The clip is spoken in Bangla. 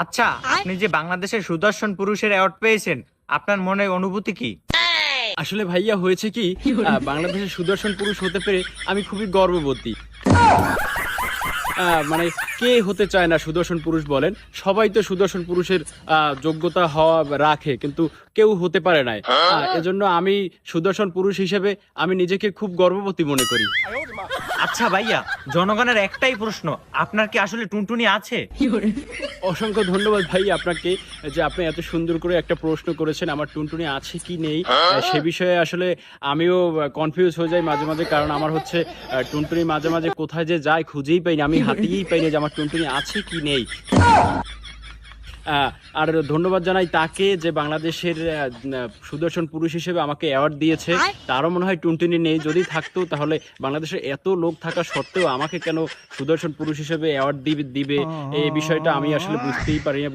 আচ্ছা, আপনি যে বাংলাদেশের সুদর্শন পুরুষের অ্যাওয়ার্ড পেয়েছেন, আপনার মনের অনুভূতি কি? আসলে ভাইয়া হয়েছে কি, বাংলাদেশের সুদর্শন পুরুষ হতে পেরে আমি খুবই গর্ববোধী। মানে কে হতে চায় না সুদর্শন পুরুষ বলেন? সবাই তো সুদর্শন পুরুষের যোগ্যতা হওয়া রাখে, কিন্তু কেউ হতে পারে নাই। এজন্য আমি সুদর্শন পুরুষ হিসেবে আমি নিজেকে খুব গর্ববতী মনে করি। আচ্ছা ভাইয়া, জনগণের একটাই প্রশ্ন, আপনার কি আসলে টুনটুনি আছে? অসংখ্য ধন্যবাদ ভাই আপনাকে, যে আপনি এত সুন্দর করে একটা প্রশ্ন করেছেন আমার টুনটুনি আছে কি নেই। সে বিষয়ে আসলে আমিও কনফিউজ হয়ে যাই মাঝে মাঝে, কারণ আমার হচ্ছে টুনটুনি মাঝে মাঝে কোথায় যে যায় খুঁজেই পাই না, আমি হাতিয়েই পাই না যে আমার টুনটুনি আছে কি নেই। আর ধন্যবাদ জানাই তাকে যে বাংলাদেশের সুদর্শন পুরুষ হিসেবে আমাকে অ্যাওয়ার্ড দিয়েছে। তারও মনে হয় টুনটুনি নেই, যদি থাকতো তাহলে বাংলাদেশের এত লোক থাকা সত্ত্বেও আমাকে কেন সুদর্শন পুরুষ হিসেবে অ্যাওয়ার্ড দিবে এই বিষয়টা আমি আসলে বুঝতেই পারিনি।